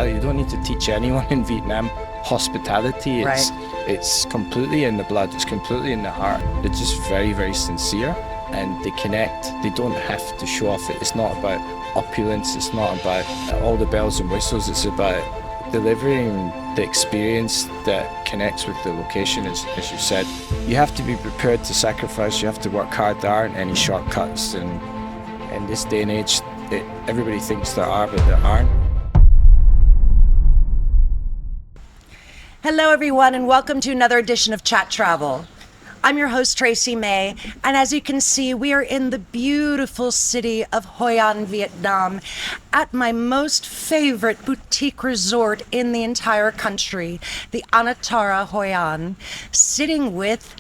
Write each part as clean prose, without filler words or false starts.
hospitality. You don't need to teach anyone in Vietnam hospitality. It's completely in the blood. It's completely in the heart. They're just very, very sincere, and they connect. They don't have to show off it. It's not about opulence. It's not about all the bells and whistles. It's about delivering the experience that connects with the location, as you said. You have to be prepared to sacrifice. You have to work hard. There aren't any shortcuts, and in this day and age, everybody thinks there are, but there aren't. Hello everyone, and welcome to another edition of Chat.Travel. I'm your host, Tracy May, and as you can see, we are in the beautiful city of Hoi An, Vietnam, at my most favorite boutique resort in the entire country, the Anantara Hoi An, sitting with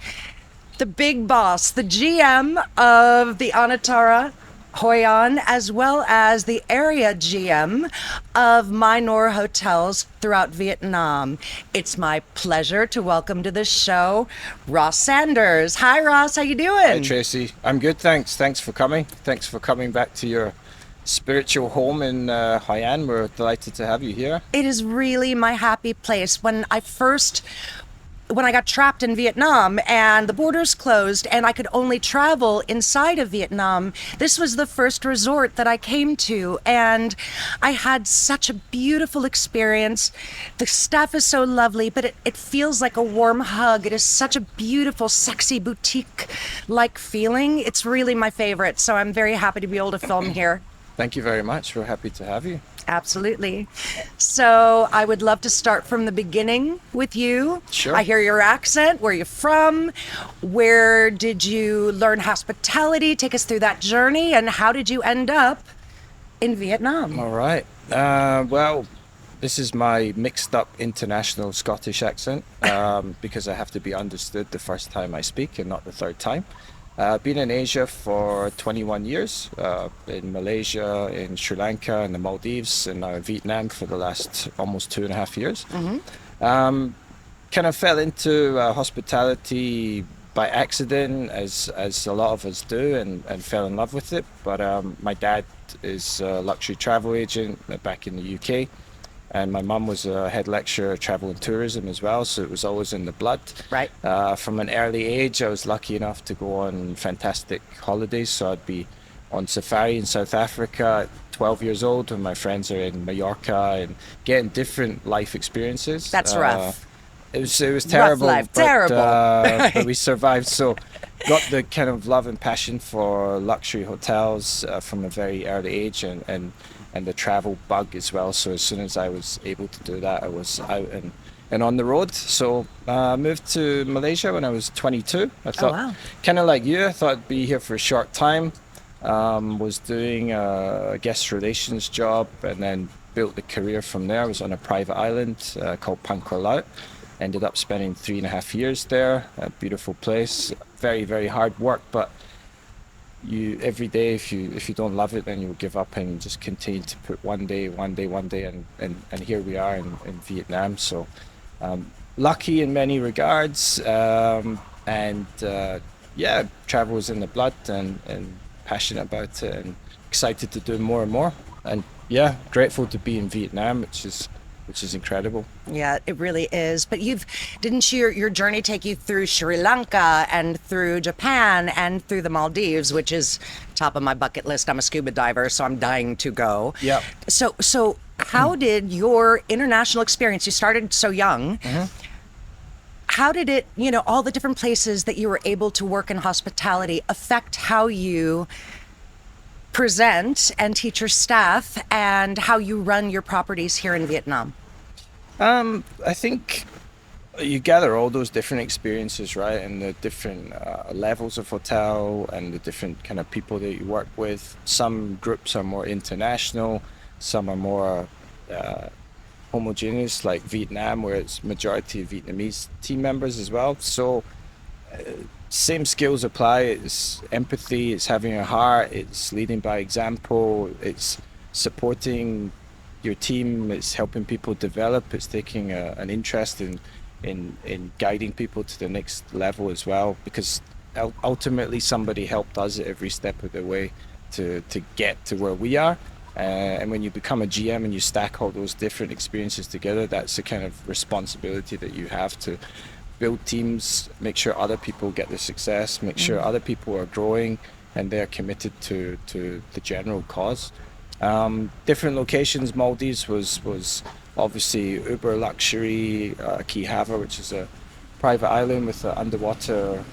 the big boss, the GM of the Anantara Hoi An, as well as the area GM of Minor hotels throughout Vietnam. It's my pleasure to welcome to the show Ross Sanders. Hi Ross, how you doing? Hi Tracy, I'm good, thanks. Thanks for coming. Thanks for coming back to your spiritual home in Hoi An. We're delighted to have you here. It is really my happy place. When I got trapped in Vietnam and the borders closed and I could only travel inside of Vietnam, this was the first resort that I came to, and I had such a beautiful experience. The staff is so lovely, but it feels like a warm hug. It is such a beautiful, sexy boutique-like feeling. It's really my favorite, so I'm very happy to be able to film here. Thank you very much. We're happy to have you. Absolutely. So I would love to start from the beginning with you. Sure. I hear your accent. Where are you from? Where did you learn hospitality? Take us through that journey. And how did you end up in Vietnam? All right. Well, this is my mixed up international Scottish accent because I have to be understood the first time I speak and not the third time. Been in Asia for 21 years, in Malaysia, in Sri Lanka, in the Maldives, and now in Vietnam for the last almost 2.5 years. Mm-hmm. Kind of fell into hospitality by accident, as a lot of us do, and fell in love with it. But my dad is a luxury travel agent back in the UK. And my mum was a head lecturer of travel and tourism as well, so it was always in the blood. Right. From an early age, I was lucky enough to go on fantastic holidays. So I'd be on safari in South Africa at 12 years old when my friends are in Mallorca and getting different life experiences. That's rough. It was terrible. Rough life, but, terrible. But we survived. So got the kind of love and passion for luxury hotels from a very early age, and the travel bug as well. So as soon as I was able to do that, I was out and on the road. So I moved to Malaysia when I was 22. I thought, kind of like you, I thought I'd be here for a short time. Was doing a guest relations job and then built the career from there. I was on a private island called Pang Laut. Ended up spending 3.5 years there. A beautiful place, very, very hard work, but every day, if you don't love it, then you'll give up and just continue to put one day, and here we are in Vietnam. So lucky in many regards, travel is in the blood, and passionate about it, and excited to do more and more, and grateful to be in Vietnam, which is incredible. Yeah, it really is. But didn't your journey take you through Sri Lanka and through Japan and through the Maldives, which is top of my bucket list. I'm a scuba diver, so I'm dying to go. Yeah. So how did your international experience, you started so young, how did it, all the different places that you were able to work in hospitality affect how you present and teach your staff and how you run your properties here in Vietnam? I think you gather all those different experiences, right, and the different levels of hotel and the different kind of people that you work with. Some groups are more international, some are more homogeneous, like Vietnam, where it's majority of Vietnamese team members as well. So same skills apply. It's empathy, it's having a heart, it's leading by example, it's supporting your team, it's helping people develop, it's taking an interest in guiding people to the next level as well, because ultimately somebody helped us at every step of the way to get to where we are, And when you become a GM and you stack all those different experiences together, that's the kind of responsibility that you have to build teams, make sure other people get the success, make sure other people are growing and they're committed to the general cause. Different locations. Maldives was obviously uber luxury. Kihava, which is a private island with an underwater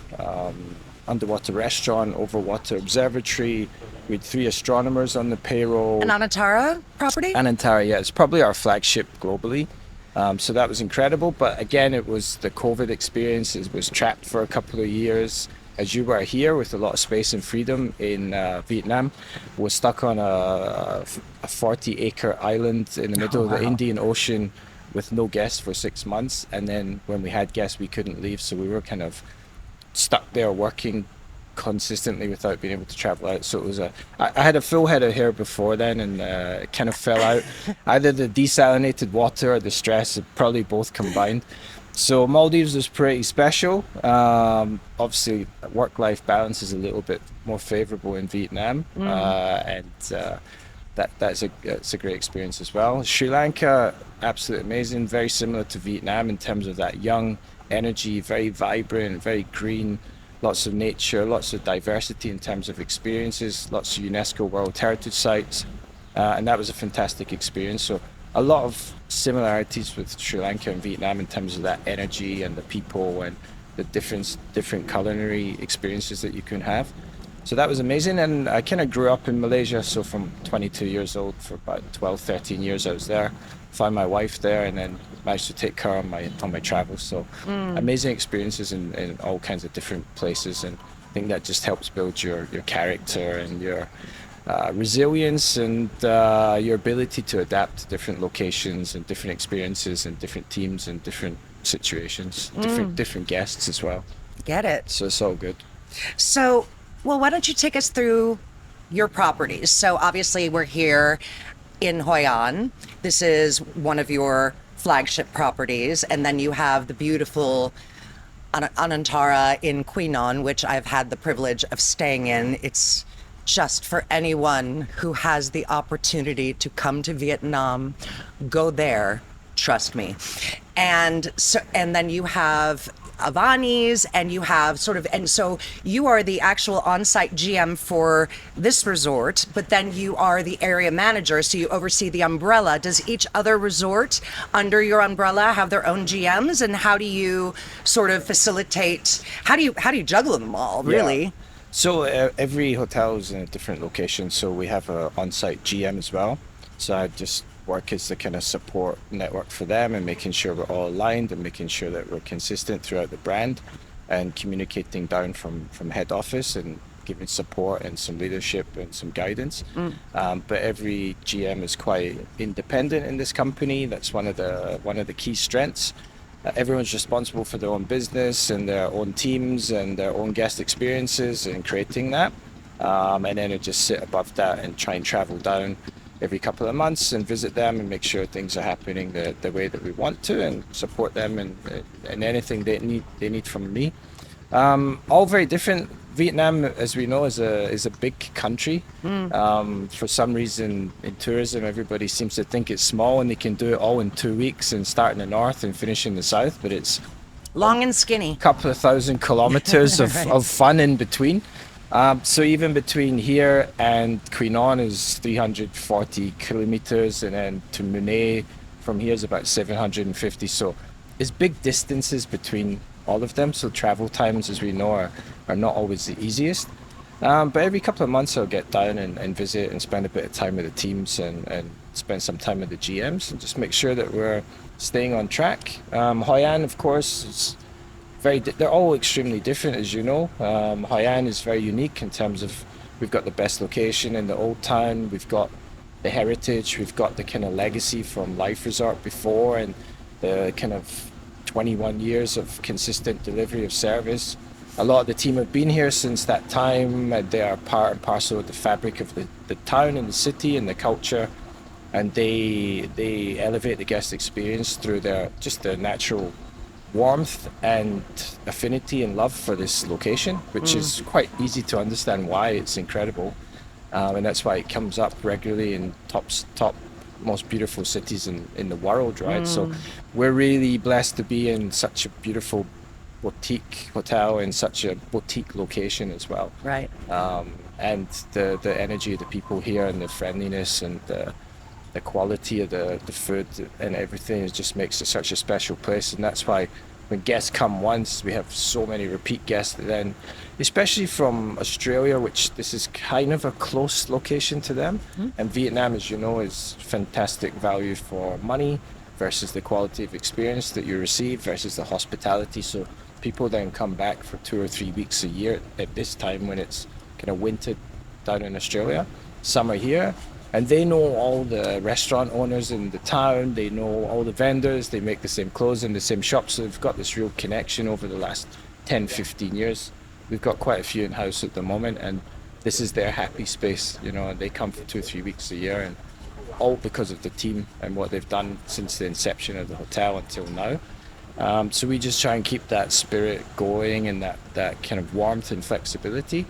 restaurant, overwater observatory. We had 3 astronomers on the payroll. An Anantara property? Anantara, yeah, it's probably our flagship globally. So that was incredible. But again, it was the COVID experience. It was trapped for a couple of years. As you were here with a lot of space and freedom in Vietnam, was stuck on a 40-acre island in the middle of the Indian Ocean with no guests for 6 months. And then when we had guests, we couldn't leave. So we were kind of stuck there working consistently without being able to travel out. So it was I had a full head of hair before then, and it kind of fell out. Either the desalinated water or the stress, probably both combined. So Maldives was pretty special. Obviously, work-life balance is a little bit more favorable in Vietnam, and that's a great experience as well. Sri Lanka, absolutely amazing. Very similar to Vietnam in terms of that young energy, very vibrant, very green. Lots of nature, lots of diversity in terms of experiences, lots of UNESCO World Heritage Sites, and that was a fantastic experience. So a lot of similarities with Sri Lanka and Vietnam in terms of that energy and the people and the different culinary experiences that you can have. So that was amazing, and I kind of grew up in Malaysia, so from 22 years old for about 12, 13 years I was there, found my wife there, and then managed to take her on my travels. So amazing experiences in all kinds of different places, and I think that just helps build your character and your resilience and your ability to adapt to different locations and different experiences and different teams and different situations, different guests as well. Get it. So it's all good. So, well, why don't you take us through your properties? So obviously we're here in Hoi An. This is one of your flagship properties, and then you have the beautiful Anantara in Quy Nhon, which I've had the privilege of staying in. It's just for anyone who has the opportunity to come to Vietnam, go there, trust me. And then you have Avani's, and you have and so you are the actual on-site GM for this resort, but then you are the area manager, so you oversee the umbrella. Does each other resort under your umbrella have their own GMs, and how do you sort of facilitate, how do you juggle them all, really? Yeah. So every hotel is in a different location, so we have an on-site GM as well. So I just work as the kind of support network for them and making sure we're all aligned and making sure that we're consistent throughout the brand and communicating down from head office and giving support and some leadership and some guidance. But every GM is quite independent in this company. That's one of the key strengths. Everyone's responsible for their own business and their own teams and their own guest experiences and creating that. And then I just sit above that and try and travel down every couple of months and visit them and make sure things are happening the way that we want to, and support them and anything they need from me. All very different. Vietnam, as we know, is a big country. For some reason, in tourism, everybody seems to think it's small and they can do it all in 2 weeks and start in the north and finish in the south. But it's long and skinny. A couple of thousand kilometers of fun in between. So even between here and Quy Nhon is 340 kilometers, and then to Munay from here is about 750. So it's big distances between all of them. So travel times, as we know, are not always the easiest. But every couple of months I'll get down and visit and spend a bit of time with the teams and spend some time with the GMs and just make sure that we're staying on track. Hoi An, of course, is they're all extremely different, as you know. Hoi An is very unique in terms of we've got the best location in the old town, we've got the heritage, we've got the kind of legacy from Life Resort before, and the kind of 21 years of consistent delivery of service. A lot of the team have been here since that time, and they are part and parcel of the fabric of the town and the city and the culture, and they elevate the guest experience through their natural warmth and affinity and love for this location, which is quite easy to understand why it's incredible. And that's why it comes up regularly in top most beautiful cities in the world, right? So we're really blessed to be in such a beautiful boutique hotel in such a boutique location as well. Right. And the energy of the people here and the friendliness and the quality of the food and everything, it just makes it such a special place. And that's why when guests come once, we have so many repeat guests. Then, especially from Australia, which this is kind of a close location to them, and Vietnam, as you know, is fantastic value for money versus the quality of experience that you receive versus the hospitality. So people then come back for 2 or 3 weeks a year at this time when it's kind of winter down in Australia, summer here, and they know all the restaurant owners in the town, they know all the vendors, they make the same clothes in the same shops, so they've got this real connection over the last 10, 15 years. We've got quite a few in-house at the moment, and this is their happy space, you know, and they come for 2 or 3 weeks a year, and all because of the team and what they've done since the inception of the hotel until now. So we just try and keep that spirit going and that kind of warmth and flexibility.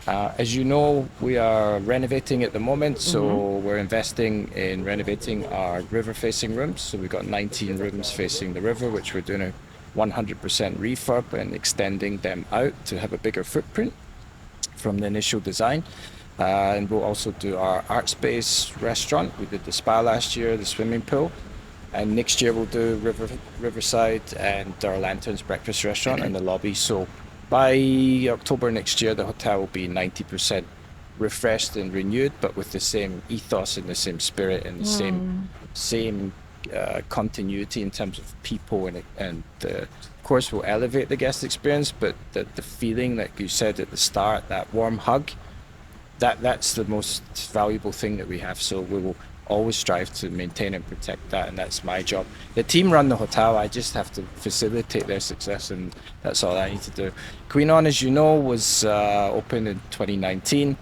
As you know, we are renovating at the moment, so we're investing in renovating our river-facing rooms. So we've got 19 rooms facing the river, which we're doing a 100% refurb and extending them out to have a bigger footprint from the initial design. And we'll also do our art space restaurant. We did the spa last year, the swimming pool. And next year we'll do Riverside and our Lanterns breakfast restaurant and the lobby. So by October next year, the hotel will be 90% refreshed and renewed, but with the same ethos and the same spirit and the same continuity in terms of people and of course we'll elevate the guest experience, but the feeling, like you said at the start, that warm hug, that's the most valuable thing that we have. So we will always strive to maintain and protect that, and that's my job. The team run the hotel, I just have to facilitate their success, and that's all I need to do. Queen Anne, as you know, was opened in 2019.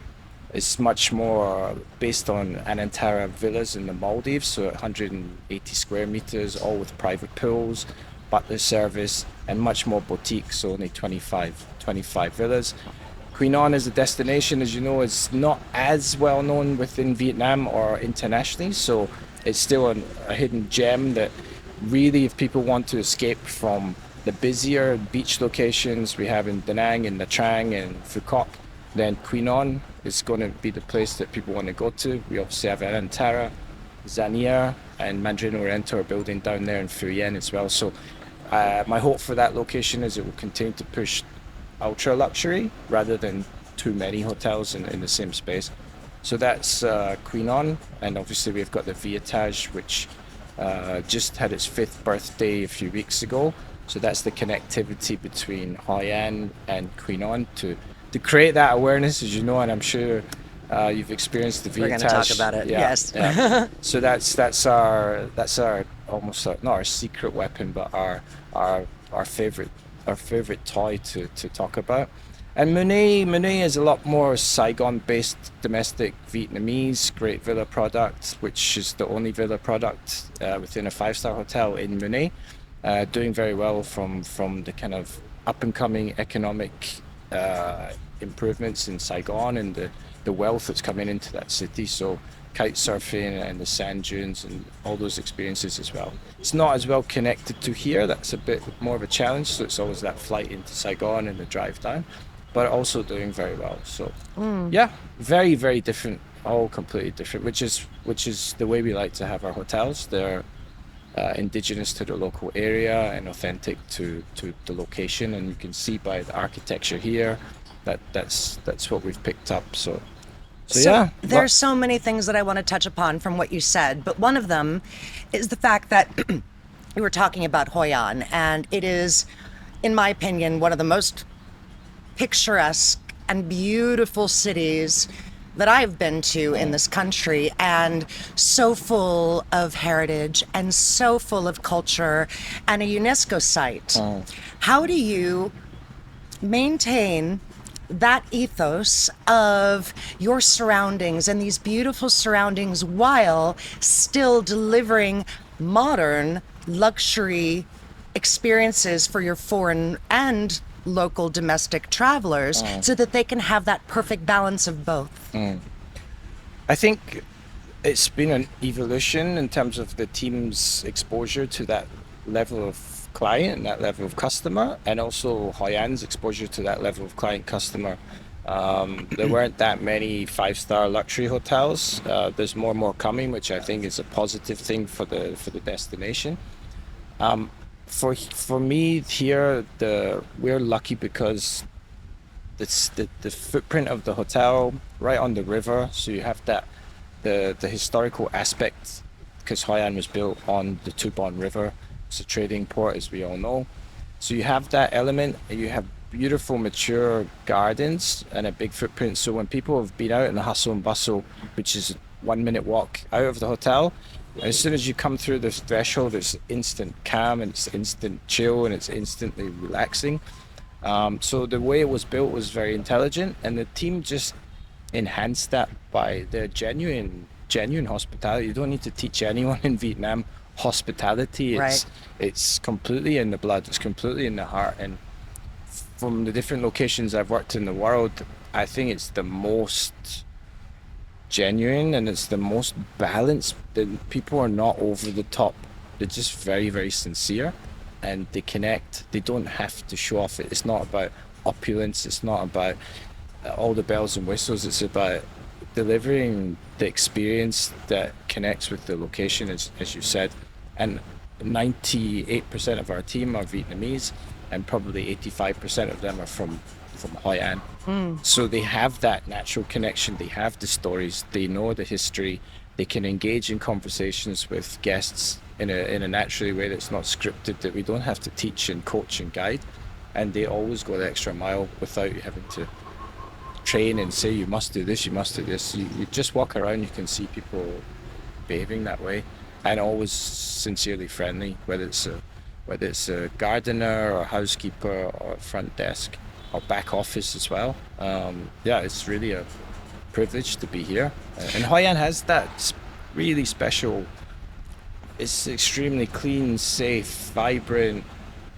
It's much more based on Anantara villas in the Maldives, so 180 square meters, all with private pools, butler service, and much more boutique, so only 25 villas. Queen Anne as a destination, as you know, is not as well known within Vietnam or internationally, so it's still a hidden gem that really, if people want to escape from the busier beach locations we have in Da Nang, in Nha Trang, and Phu Quoc, then Queen Anne is going to be the place that people want to go to. We obviously have Anantara, Zanier, and Mandarin Oriental are building down there in Phu Yen as well. So my hope for that location is it will continue to push ultra luxury rather than too many hotels in the same space. So that's Queen Anne, and obviously we've got the Viettage, which just had its 5th birthday a few weeks ago. So that's the connectivity between Hoi An and Queen Anne to create that awareness, as you know, and I'm sure you've experienced the Viettage. We're going to talk about it. Yeah, Yes. Yeah. So that's our almost not our secret weapon, but our favorite toy to talk about. And Monet is a lot more Saigon-based domestic Vietnamese great villa product, which is the only villa product within a 5-star hotel in Monet, doing very well from the kind of up-and-coming economic improvements in Saigon and the wealth that's coming into that city. So kite surfing and the sand dunes and all those experiences as well. It's not as well connected to here. That's a bit more of a challenge. So it's always that flight into Saigon and the drive down, but also doing very well. So yeah, very, very different, all completely different, which is the way we like to have our hotels. They're indigenous to the local area and authentic to the location. And you can see by the architecture here that's what we've picked up. So yeah. There's so many things that I want to touch upon from what you said, but one of them is the fact that you were talking about Hoi An, and it is, in my opinion, one of the most picturesque and beautiful cities that I've been to in this country, and so full of heritage and so full of culture and a UNESCO site. How do you maintain that ethos of your surroundings and these beautiful surroundings while still delivering modern luxury experiences for your foreign and local domestic travelers so that they can have that perfect balance of both? I think it's been an evolution in terms of the team's exposure to that level of client and that level of customer, and also Hoi An's exposure to that level of client customer. There weren't that many five-star luxury hotels. There's more and more coming, which I think is a positive thing for the destination. For me here, we're lucky because the footprint of the hotel right on the river, so you have that the historical aspect, because Hoi An was built on the Tubon River. It's a trading port, as we all know. So you have that element, and you have beautiful mature gardens and a big footprint. So when people have been out in the hustle and bustle, which is a 1 minute walk out of the hotel, as soon as you come through this threshold, it's instant calm and it's instant chill and it's instantly relaxing. So the way it was built was very intelligent, and the team just enhanced that by their genuine hospitality. You don't need to teach anyone in Vietnam hospitality. Right. It's completely in the blood. It's completely in the heart. And from the different locations I've worked in the world, I think it's the most genuine and it's the most balanced. The people are not over the top. They're just very, very sincere, and they connect. They don't have to show off it. It's not about opulence. It's not about all the bells and whistles. It's about delivering the experience that connects with the location, as you said. And 98% of our team are Vietnamese, and probably 85% of them are from Hoi An. So they have that natural connection. They have the stories. They know the history. They can engage in conversations with guests in a naturally way that's not scripted, that we don't have to teach and coach and guide. And they always go the extra mile without you having to train and say you must do this, you must do this. You just walk around, you can see people behaving that way, and always sincerely friendly, whether it's a gardener or housekeeper or front desk or back office as well. Yeah, it's really a privilege to be here. And Hoi An has that really special. It's extremely clean, safe, vibrant,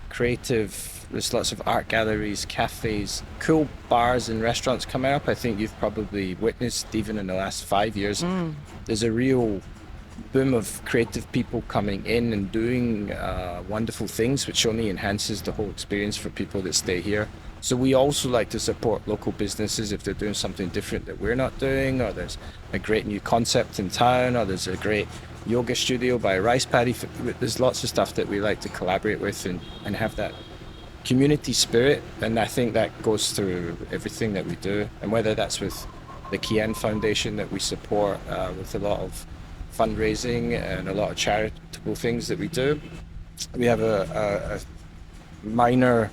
creative. There's lots of art galleries, cafes, cool bars and restaurants coming up. I think you've probably witnessed, even in the last 5 years, there's a real boom of creative people coming in and doing wonderful things, which only enhances the whole experience for people that stay here. So we also like to support local businesses if they're doing something different that we're not doing, or there's a great new concept in town, or there's a great yoga studio by a rice paddy. There's lots of stuff that we like to collaborate with and have that community spirit, and I think that goes through everything that we do. And whether that's with the Kian Foundation that we support with a lot of fundraising and a lot of charitable things that we do. We have a minor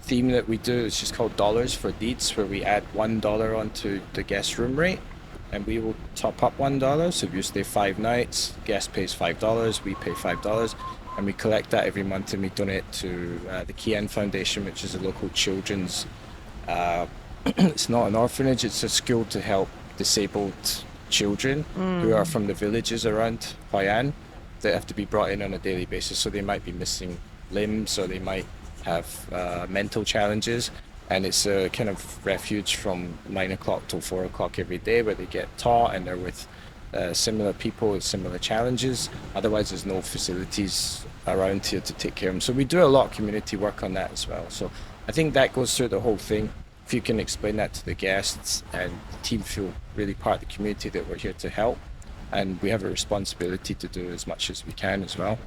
theme that we do. It's just called Dollars for Deeds, where we add $1 onto the guest room rate, and we will top up $1. So if you stay 5 nights, guest pays $5, we pay $5, and we collect that every month and we donate to the Kian Foundation, which is a local children's. It's not an orphanage; it's a school to help disabled children who are from the villages around Hoi An that have to be brought in on a daily basis. So they might be missing limbs, or they might have mental challenges, and it's a kind of refuge from 9 o'clock till 4 o'clock every day, where they get taught and they're with similar people with similar challenges. Otherwise, there's no facilities around here to take care of them. So we do a lot of community work on that as well. So I think that goes through the whole thing. If you can explain that to the guests and the team feel really part of the community, that we're here to help, and we have a responsibility to do as much as we can as well.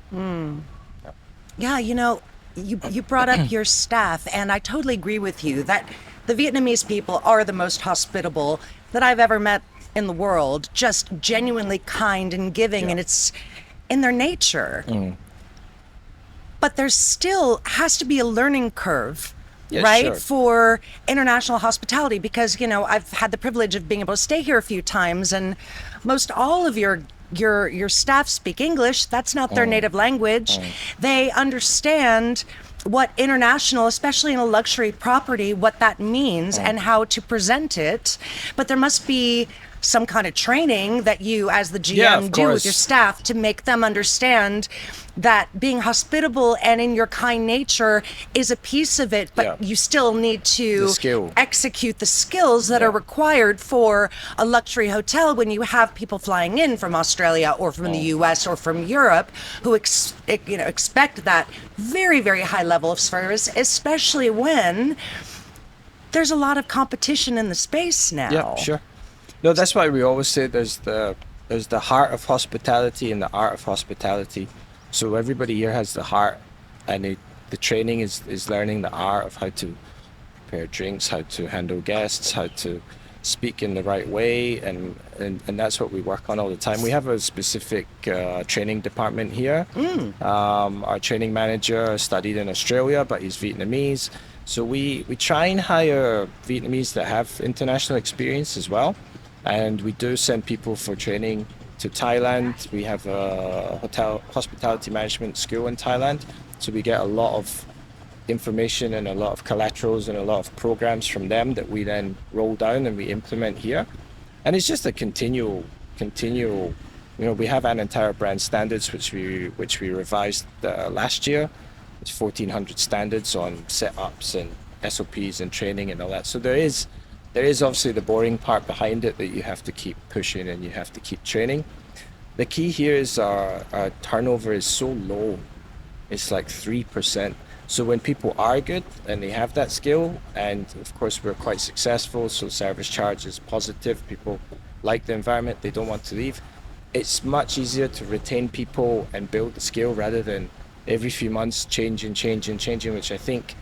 Yeah, you brought up your staff, and I totally agree with you that the Vietnamese people are the most hospitable that I've ever met in the world, just genuinely kind and giving, and it's in their nature. But there still has to be a learning curve, right, sure. for international hospitality, because I've had the privilege of being able to stay here a few times, and most all of your staff speak English. That's not their native language. They understand what international, especially in a luxury property, what that means and how to present it. But there must be some kind of training that you, as the Yeah, GM, of do with your course. staff to make them understand that being hospitable and in your kind nature is a piece of it, but Yeah. you still need The to skill. execute the skills that Yeah. are required for a luxury hotel when you have people flying in from Australia or from the US or from Europe who expect that very, very high level of service, especially when there's a lot of competition in the space Yeah, now. sure. No, that's why we always say there's the heart of hospitality and the art of hospitality. So everybody here has the heart, and the training is learning the art of how to prepare drinks, how to handle guests, how to speak in the right way, and that's what we work on all the time. We have a specific training department here. Our training manager studied in Australia, but he's Vietnamese. So we try and hire Vietnamese that have international experience as well. And we do send people for training to Thailand. We have a hotel hospitality management school in Thailand. So we get a lot of information and a lot of collaterals and a lot of programs from them that we then roll down and we implement here. And it's just a continual. We have Anantara brand standards, which we revised last year. It's 1,400 standards on setups and SOPs and training and all that. So there is obviously the boring part behind it that you have to keep pushing and you have to keep training. The key here is our turnover is so low. It's like 3%. So when people are good and they have that skill, and of course we're quite successful, so service charge is positive, people like the environment, they don't want to leave. It's much easier to retain people and build the skill rather than every few months changing, which I think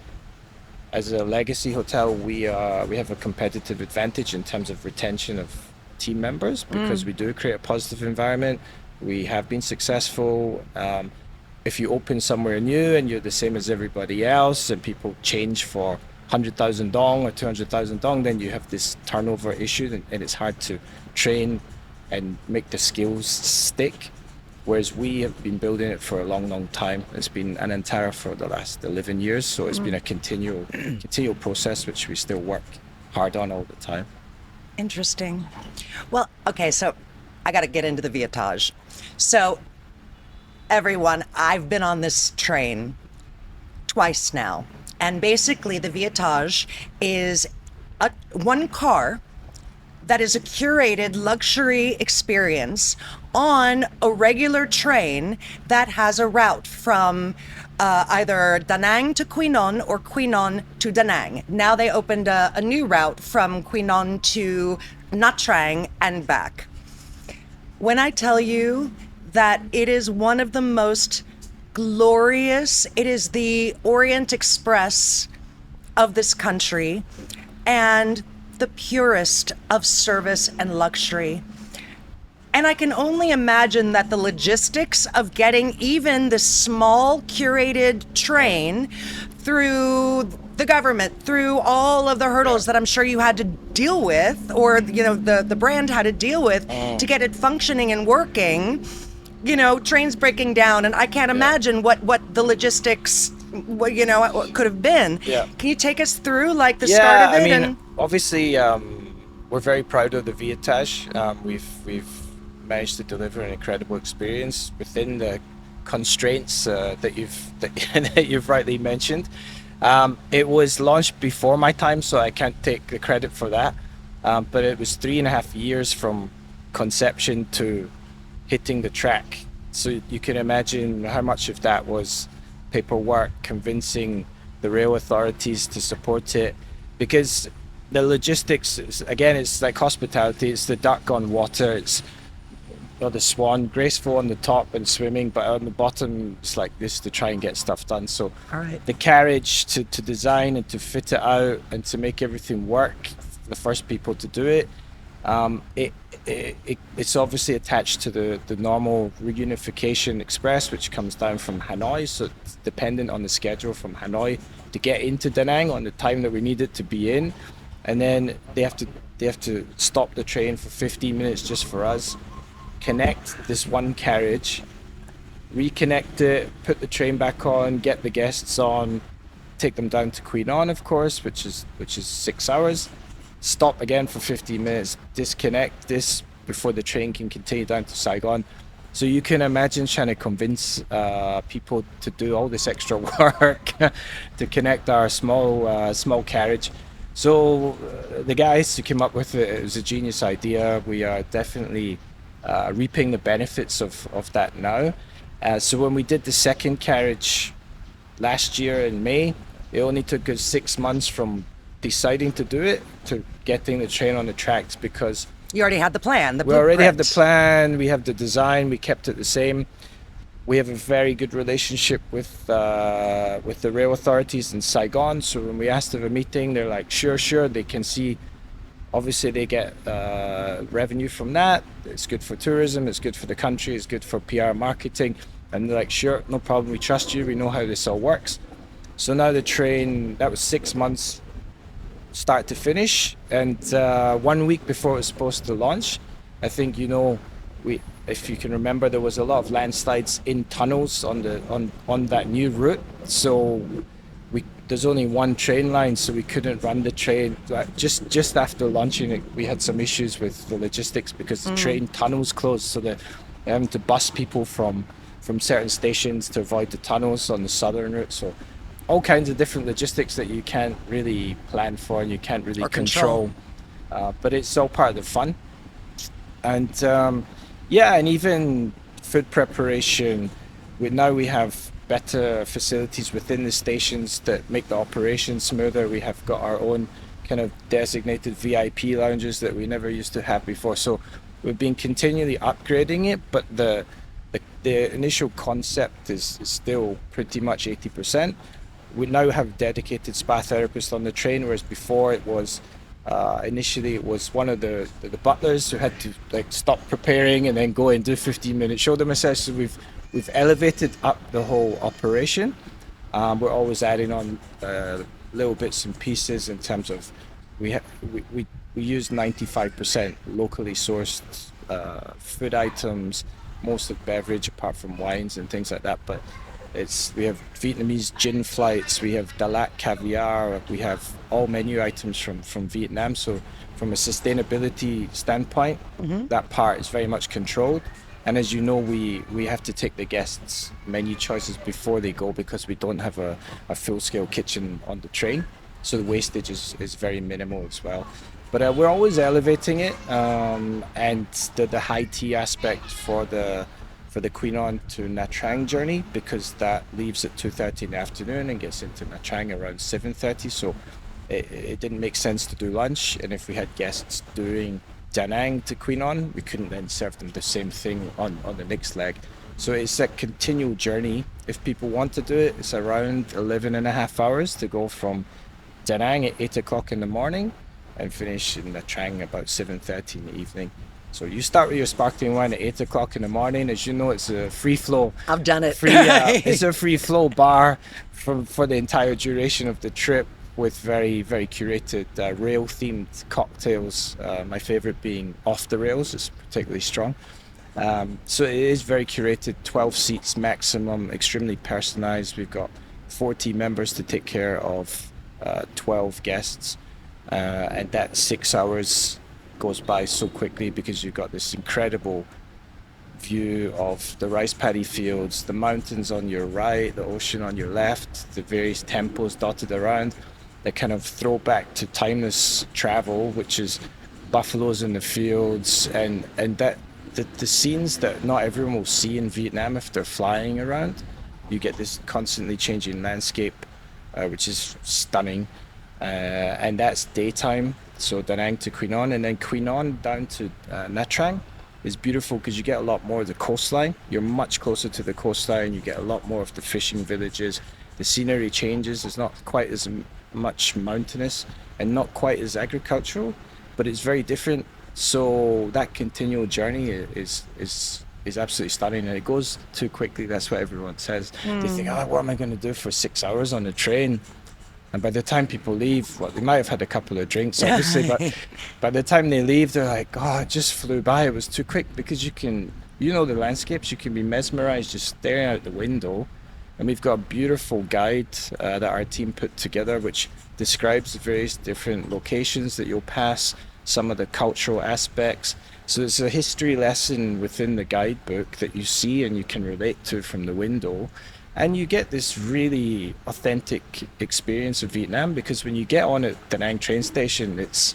as a legacy hotel, we have a competitive advantage in terms of retention of team members because we do create a positive environment. We have been successful. If you open somewhere new and you're the same as everybody else and people change for 100,000 dong or 200,000 dong, then you have this turnover issue and it's hard to train and make the skills stick. Whereas we have been building it for a long, long time. It's been Anantara for the last 11 years, so it's been a continual process which we still work hard on all the time. Interesting. Well, okay, so I got to get into the Viettage. So, everyone, I've been on this train twice now. And basically, the Viettage is one car that is a curated luxury experience on a regular train that has a route from either Da Nang to Quy Nhon or Quy Nhon to Da Nang. Now they opened a new route from Quy Nhon to Nha Trang and back. When I tell you that it is one of the most glorious, it is the Orient Express of this country and the purest of service and luxury. And I can only imagine that the logistics of getting even this small curated train through the government, through all of the hurdles that I'm sure you had to deal with, or the brand had to deal with to get it functioning and working, trains breaking down, and I can't imagine what the logistics could have been. Yeah. Can you take us through like the start of it? I mean, obviously, we're very proud of the Viettage. We've managed to deliver an incredible experience within the constraints that you've rightly mentioned. It was launched before my time, so I can't take the credit for that. But it was 3.5 years from conception to hitting the track. So you can imagine how much of that was paperwork, convincing the rail authorities to support it, because the logistics, again, it's like hospitality. It's the duck on water. It's the swan, graceful on the top and swimming, but on the bottom it's like this to try and get stuff done. So all right. The carriage to design and to fit it out and to make everything work, the first people to do it, it's obviously attached to the normal reunification express, which comes down from Hanoi, so it's dependent on the schedule from Hanoi to get into Da Nang on the time that we need it to be in, and then they have to stop the train for 15 minutes just for us, connect this one carriage, reconnect it, put the train back on, get the guests on, take them down to Quy Nhon, of course, which is 6 hours. stop again for 15 minutes, disconnect this before the train can continue down to Saigon. So you can imagine trying to convince people to do all this extra work to connect our small carriage. So the guys who came up with it, it was a genius idea. We are definitely reaping the benefits of that now. So when we did the second carriage last year in May, it only took us 6 months from deciding to do it to getting the train on the tracks, because You already had the plan, the we already have the blueprint. plan, we have the design, we kept it the same. We have a very good relationship with the rail authorities in Saigon. So when we asked of a meeting, they're like, sure. They can see, obviously they get revenue from that. It's good for tourism, it's good for the country, it's good for PR marketing. And they're like, sure, no problem, we trust you, we know how this all works. So now the train, that was 6 months start to finish, and 1 week before it was supposed to launch, I think we, if you can remember, there was a lot of landslides in tunnels on that new route. So there's only one train line, so we couldn't run the train. Just after launching it, we had some issues with the logistics because the train tunnels closed, so they're having to bus people from certain stations to avoid the tunnels on the southern route. So all kinds of different logistics that you can't really plan for and you can't really Or control. control. But it's all part of the fun. And yeah, and even food preparation. We have better facilities within the stations that make the operation smoother. We have got our own kind of designated VIP lounges that we never used to have before. So we've been continually upgrading it, but the initial concept is still pretty much 80%. We now have dedicated spa therapists on the train, whereas before it was initially it was one of the butlers who had to like stop preparing and then go and do 15-minute shoulder massage. So we've elevated up the whole operation. We're always adding on little bits and pieces in terms of we use 95% locally sourced food items, most of beverage apart from wines and things like that. But we have Vietnamese gin flights, we have Dalat caviar, we have all menu items from Vietnam. So from a sustainability standpoint, that part is very much controlled. And as you know, we have to take the guests' menu choices before they go because we don't have a full-scale kitchen on the train. So the wastage is very minimal as well. But we're always elevating it, and the high tea aspect for the Quy Nhon to Nha Trang journey, because that leaves at 2:30 in the afternoon and gets into Nha Trang around 7:30. So it didn't make sense to do lunch, and if we had guests doing Da Nang to Quy Nhon, we couldn't then serve them the same thing on the next leg. So it's a continual journey. If people want to do it, it's around 11 and a half hours to go from Da Nang at 8 o'clock in the morning and finish in Nha Trang about 7:30 in the evening. So you start with your sparkling wine at 8 o'clock in the morning. As you know, it's a free flow. I've done it. It's a free flow bar for the entire duration of the trip, with very, very curated rail themed cocktails. My favorite being Off the Rails, it's particularly strong. So it is very curated, 12 seats maximum, extremely personalized. We've got 4 team members to take care of 12 guests, and that 6 hours goes by so quickly because you've got this incredible view of the rice paddy fields, the mountains on your right, the ocean on your left, the various temples dotted around that kind of throw back to timeless travel, which is buffaloes in the fields, and that the scenes that not everyone will see in Vietnam if they're flying around. You get this constantly changing landscape, which is stunning, and that's daytime. So Da Nang to Quy Nhon, and then Quy Nhon down to Nha Trang is beautiful because you get a lot more of the coastline. You're much closer to the coastline. You get a lot more of the fishing villages. The scenery changes. It's not quite as much mountainous and not quite as agricultural, but it's very different. So that continual journey is absolutely stunning, and it goes too quickly. That's what everyone says. They think, oh, what am I going to do for 6 hours on the train? And by the time people leave, well, they might have had a couple of drinks, obviously, but by the time they leave, they're like, oh, it just flew by. It was too quick, because the landscapes, you can be mesmerized just staring out the window And we've got a beautiful guide that our team put together, which describes the various different locations that you'll pass, some of the cultural aspects. So it's a history lesson within the guidebook that you see and you can relate to from the window. And you get this really authentic experience of Vietnam, because when you get on at Da Nang train station, it's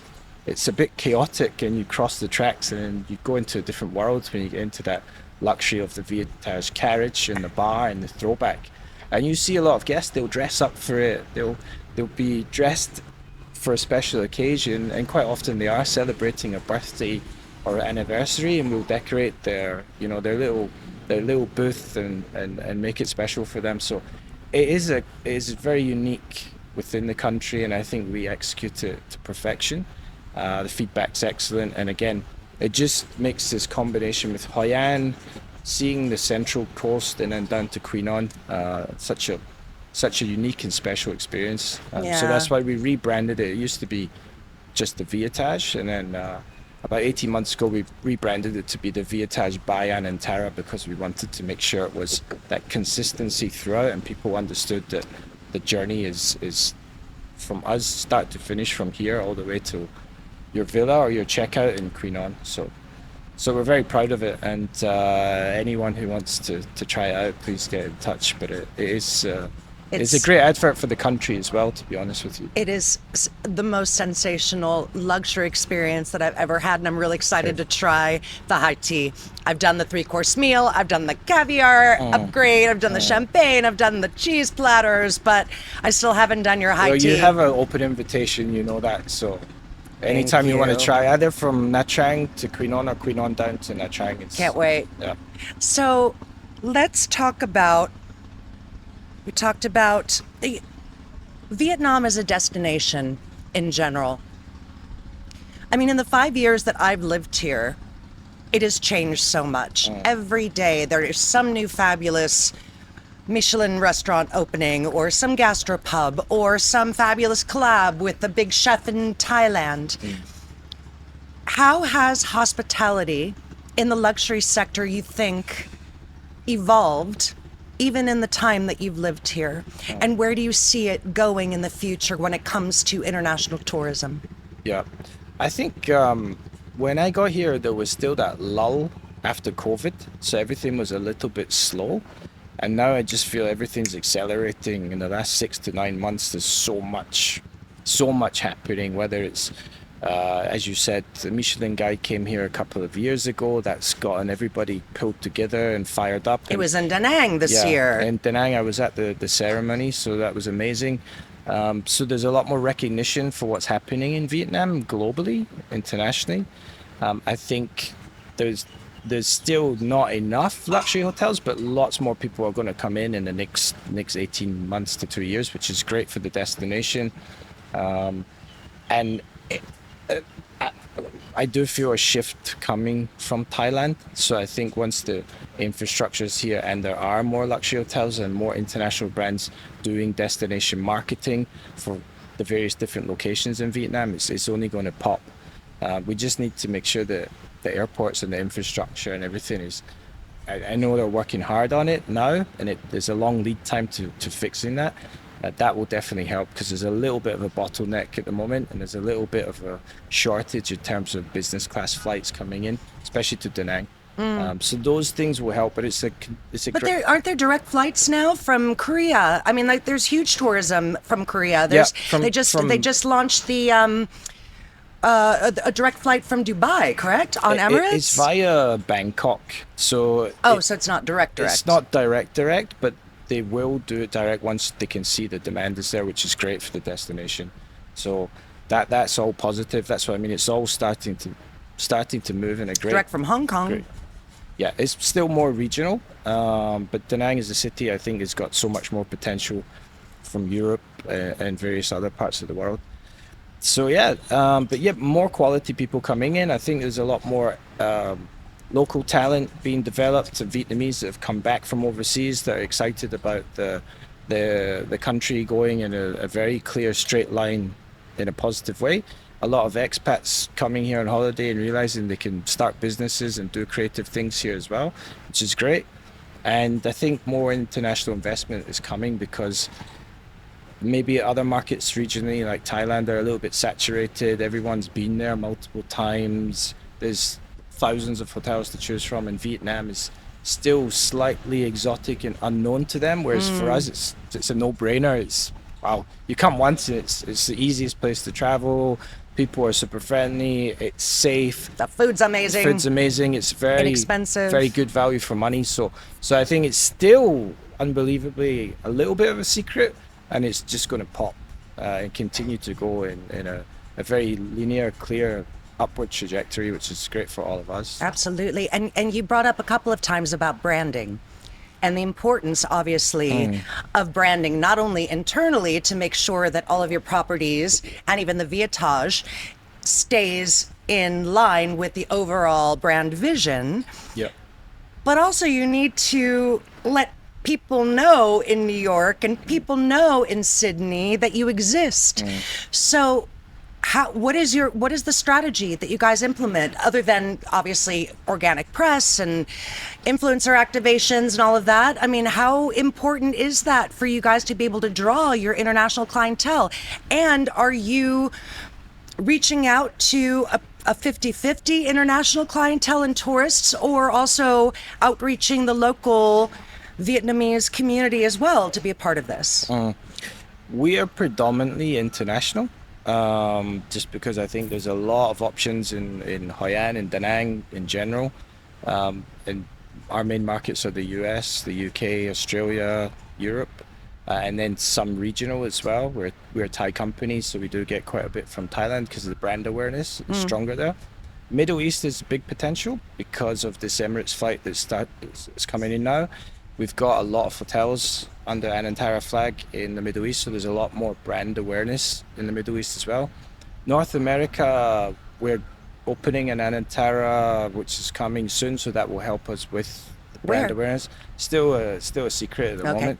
a bit chaotic, and you cross the tracks and you go into a different world when you get into that luxury of the Vietnamese carriage and the bar and the throwback. And you see a lot of guests, they'll dress up for it, they'll be dressed for a special occasion, and quite often they are celebrating a birthday or anniversary, and we'll decorate their little booth and make it special for them. So it is very unique within the country, and I think we execute it to perfection. The feedback's excellent, and again, it just makes this combination with Hoi An, seeing the central coast, and then down to Quy Nhon, such a unique and special experience. So that's why we rebranded it. It used to be just the Viettage, and then about 18 months ago we rebranded it to be the Viettage by Anantara, because we wanted to make sure it was that consistency throughout, and people understood that the journey is from us start to finish, from here all the way to your villa or your checkout in Quy Nhon. So we're very proud of it, and anyone who wants to try it out, please get in touch. But it is it's a great advert for the country as well, to be honest with you. It is the most sensational luxury experience that I've ever had, and I'm really excited to try the high tea. I've done the 3-course meal, I've done the caviar upgrade, I've done the champagne, I've done the cheese platters, but I still haven't done your high tea. You have an open invitation, you know that, so anytime you want to try, either from Nha Trang to Quy Nhon or Quy Nhon down to Nha Trang. Can't wait. Yeah. So let's talk about, we talked about Vietnam as a destination in general. I mean, in the 5 years that I've lived here, it has changed so much. Every day there is some new fabulous Michelin restaurant opening, or some gastropub, or some fabulous collab with the big chef in Thailand. How has hospitality in the luxury sector, you think, evolved even in the time that you've lived here? And where do you see it going in the future when it comes to international tourism? Yeah, I think when I got here, there was still that lull after COVID, so everything was a little bit slow. And now I just feel everything's accelerating. In the last 6 to 9 months, there's so much happening, whether it's, as you said, the Michelin Guide came here a couple of years ago. That's gotten everybody pulled together and fired up. It was in Da Nang this year. In Da Nang, I was at the ceremony, so that was amazing. So there's a lot more recognition for what's happening in Vietnam globally, internationally. I think there's still not enough luxury hotels, but lots more people are going to come in the next 18 months to 2 years, which is great for the destination. And I do feel a shift coming from Thailand. So I think once the infrastructure is here and there are more luxury hotels and more international brands doing destination marketing for the various different locations in Vietnam, it's only going to pop. We just need to make sure that the airports and the infrastructure and everything is, I know they're working hard on it now, and there's a long lead time to fixing that. That will definitely help, because there's a little bit of a bottleneck at the moment, and there's a little bit of a shortage in terms of business class flights coming in, especially to Da Nang. So those things will help, but it's a But aren't there direct flights now from Korea? I mean, like, there's huge tourism from Korea. They just launched the a direct flight from Dubai, correct? On Emirates? It's via Bangkok. So so it's not direct. It's not direct, but they will do it direct once they can see the demand is there, which is great for the destination. So that's all positive. That's what I mean. It's all starting to move in a great... Direct from Hong Kong. Yeah, it's still more regional, but Da Nang as a city, I think, has got so much more potential from Europe and various other parts of the world. So more quality people coming in. I think there's a lot more local talent being developed, Vietnamese that have come back from overseas that are excited about the country going in a very clear straight line in a positive way. A lot of expats coming here on holiday and realizing they can start businesses and do creative things here as well, which is great. And I think more international investment is coming because maybe other markets regionally like Thailand are a little bit saturated. Everyone's been there multiple times. There's thousands of hotels to choose from, and Vietnam is still slightly exotic and unknown to them. Whereas for us, it's a no-brainer. It's wow, you come once, and it's the easiest place to travel. People are super friendly. It's safe. The food's amazing. Food's amazing. It's very inexpensive. very good value for money. So I think it's still unbelievably a little bit of a secret, and it's just going to pop and continue to go in a very linear, clear upward trajectory, which is great for all of us. Absolutely. And you brought up a couple of times about branding and the importance, obviously, of branding, not only internally to make sure that all of your properties and even the Viettage stays in line with the overall brand vision, Yeah. but also you need to let people know in New York and people know in Sydney that you exist. So what is the strategy that you guys implement other than obviously organic press and influencer activations and all of that? I mean, how important is that for you guys to be able to draw your international clientele? And are you reaching out to a 50-50 international clientele and tourists, or also outreaching the local Vietnamese community as well to be a part of this? We are predominantly international, just because I think there's a lot of options in Hoi An and Da Nang in general. And our main markets are the US, the UK, Australia, Europe, and then some regional as well. We're a Thai company, so we do get quite a bit from Thailand because the brand awareness is stronger there. Middle East is a big potential because of this Emirates flight that's coming in now. We've got a lot of hotels under Anantara flag in the Middle East, so there's a lot more brand awareness in the Middle East as well. North America, we're opening an Anantara, which is coming soon, so that will help us with the brand awareness. Still a secret at the moment.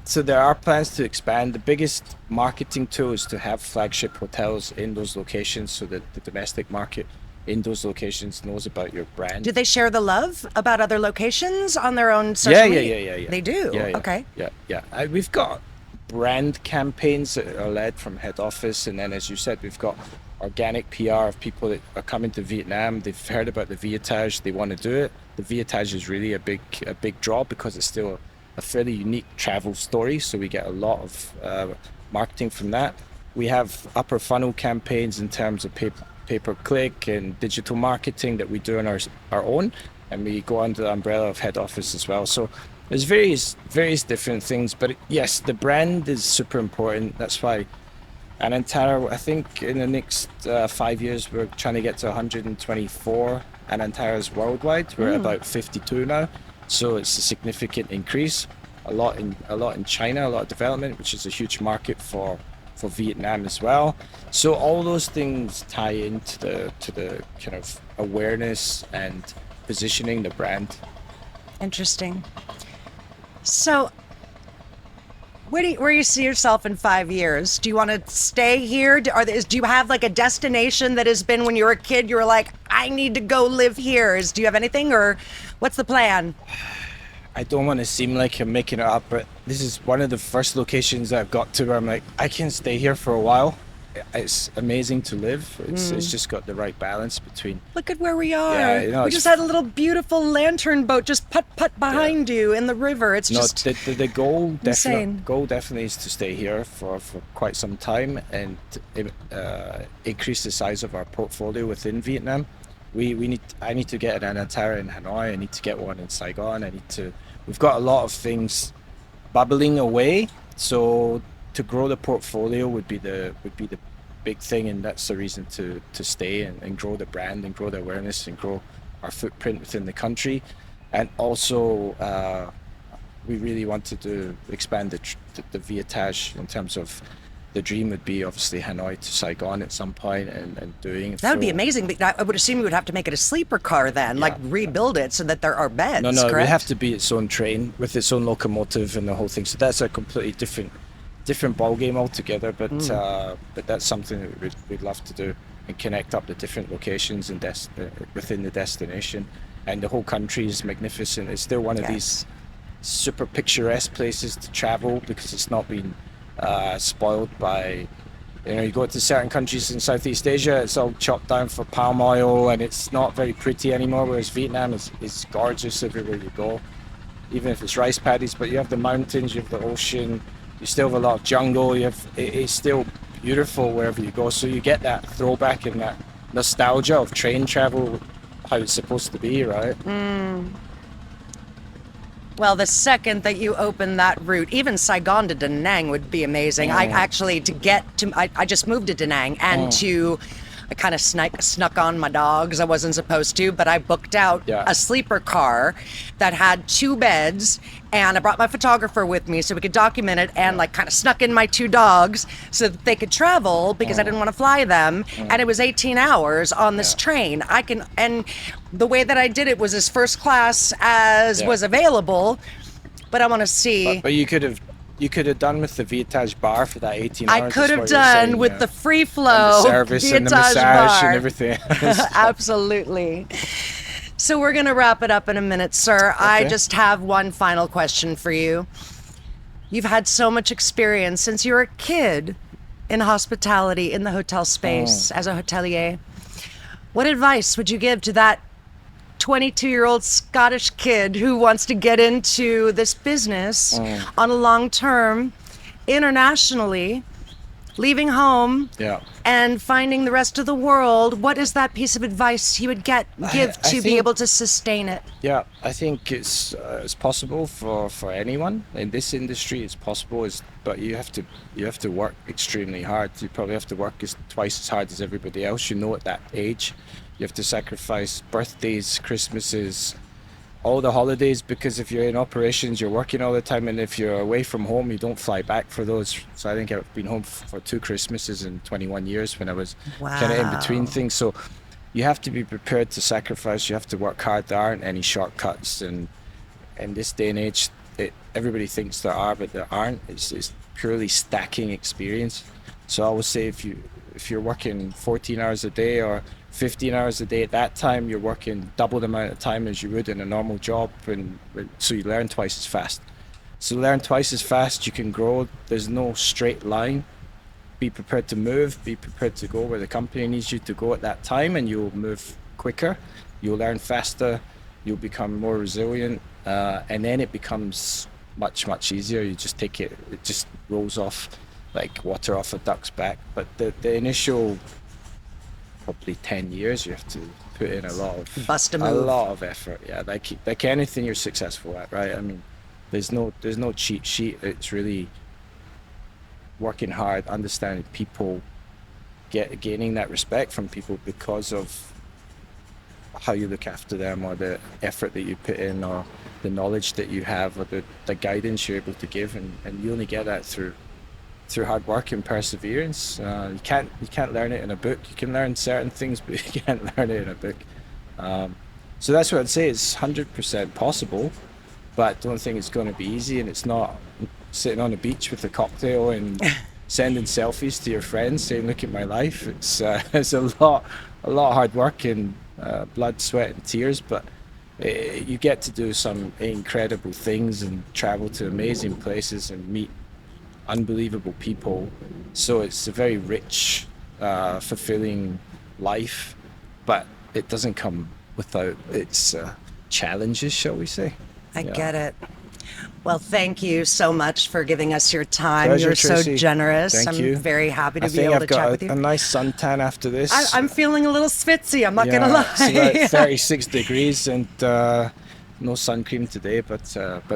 So there are plans to expand. The biggest marketing tool is to have flagship hotels in those locations so that the domestic market in those locations knows about your brand. Do they share the love about other locations on their own social media? Yeah. They do? Yeah. Okay. Yeah. We've got brand campaigns that are led from head office, and then, as you said, we've got organic PR of people that are coming to Vietnam. They've heard about the Viettage, they want to do it. The Viettage is really a big draw because it's still a fairly unique travel story, so we get a lot of marketing from that. We have upper funnel campaigns in terms of pay-per-click and digital marketing that we do on our own, and we go under the umbrella of head office as well. So there's various different things, but yes, the brand is super important. That's why Anantara, I think in the next 5 years, we're trying to get to 124 Anantaras worldwide. We're at about 52 now, so it's a significant increase. A lot in China, a lot of development, which is a huge market for Vietnam as well. So all those things tie into the kind of awareness and positioning the brand. Interesting. So where do you see yourself in 5 years? Do you want to stay here? Do you have like a destination that has been when you were a kid, you were like, I need to go live here? Do you have anything, or what's the plan? I don't want to seem like I'm making it up, but this is one of the first locations I've got to where I'm like, I can stay here for a while. It's amazing to live. It's just got the right balance between. Look at where we are. Yeah, you know, we just had a little beautiful lantern boat just putt behind you in the river. It's just the goal insane. Definitely is to stay here for quite some time and increase the size of our portfolio within Vietnam. I need to get an Anantara in Hanoi. I need to get one in Saigon. We've got a lot of things bubbling away. So to grow the portfolio would be the big thing, and that's the reason to stay and grow the brand and grow the awareness and grow our footprint within the country. And also, we really wanted to expand the Viettage in terms of. The dream would be obviously Hanoi to Saigon at some point and doing it. That would be amazing. But I would assume you would have to make it a sleeper car then, like rebuild it so that there are beds. No, correct? It would have to be its own train with its own locomotive and the whole thing. So that's a completely different ball game altogether. But that's something that we'd love to do and connect up the different locations and within the destination. and the whole country is magnificent. It's still one of these super picturesque places to travel because it's not been spoiled by, you go to certain countries in Southeast Asia, it's all chopped down for palm oil and it's not very pretty anymore, whereas Vietnam is gorgeous everywhere you go, even if it's rice paddies. But you have the mountains, you have the ocean, you still have a lot of jungle, it's still beautiful wherever you go. So you get that throwback and that nostalgia of train travel, how it's supposed to be, right? Well, the second that you open that route, even Saigon to Da Nang would be amazing. I actually, I just moved to Da Nang, and I kind of snuck on my dogs. I wasn't supposed to, but I booked out a sleeper car that had 2 beds, and I brought my photographer with me so we could document it, and like kind of snuck in my 2 dogs so that they could travel because I didn't want to fly them. And it was 18 hours on this train. And the way that I did it was as first class as was available, but I want to see. But you could have done with the Viettage bar for that 18 hours. I could have done with the free flow, and the service and the massage bar. and everything. Absolutely. So we're going to wrap it up in a minute, sir. Okay. I just have one final question for you. You've had so much experience since you were a kid in hospitality in the hotel space as a hotelier. What advice would you give to that 22-year-old Scottish kid who wants to get into this business on a long term, internationally, leaving home and finding the rest of the world? What is that piece of advice he would give to be able to sustain it? Yeah, I think it's possible for anyone in this industry. It's possible, but you have to work extremely hard. You probably have to work twice as hard as everybody else. At that age, you have to sacrifice birthdays, Christmases, all the holidays, because if you're in operations, you're working all the time, and if you're away from home, you don't fly back for those. So I think I've been home for 2 Christmases in 21 years when I was kind of in between things. So you have to be prepared to sacrifice. You have to work hard. There aren't any shortcuts, and in this day and age, everybody thinks there are, but there aren't. It's purely stacking experience. So I would say if you're working 14 hours a day or 15 hours a day, at that time you're working double the amount of time as you would in a normal job, and so you learn twice as fast. So learn twice as fast, you can grow. There's no straight line. Be prepared to move, be prepared to go where the company needs you to go at that time, and you'll move quicker, you'll learn faster, you'll become more resilient, and then it becomes much easier. You just take it just rolls off like water off a duck's back. But the initial probably 10 years, you have to put in a lot of effort. Like anything you're successful at, right? I mean, there's no cheat sheet. It's really working hard, understanding people, gaining that respect from people because of how you look after them, or the effort that you put in, or the knowledge that you have, or the guidance you're able to give, and you only get that through hard work and perseverance. You can't learn it in a book. You can learn certain things, but you can't learn it in a book. So that's what I'd say. It's 100% possible, but don't think it's going to be easy. And it's not sitting on a beach with a cocktail and sending selfies to your friends saying, "Look at my life." It's a lot of hard work and blood, sweat, and tears. But you get to do some incredible things and travel to amazing places and meet unbelievable people. So it's a very rich, fulfilling life, but it doesn't come without its challenges, shall we say. I get it. Well, thank you so much for giving us your time. Pleasure, You're Tracy. so generous. Thank you. I'm very happy to I be think able I've to chat got with you. a nice suntan after this. I'm feeling a little schwitzy, I'm not going to lie. It's about 36 degrees and no sun cream today, but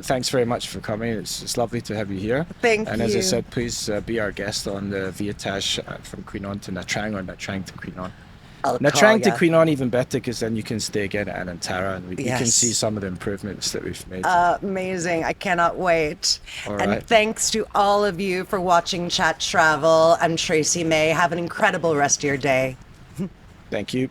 thanks very much for coming. It's lovely to have you here. Thank and you. as I said, please be our guest on the Viettage from Queen Anne to Nha Trang, or Nha Trang to Queen Anne. Nha Trang to Queen Anne even better, because then you can stay again at Anantara, and you can see some of the improvements that we've made. Amazing. I cannot wait. All and right. thanks to all of you for watching Chat Travel. I'm Tracy May. Have an incredible rest of your day. Thank you.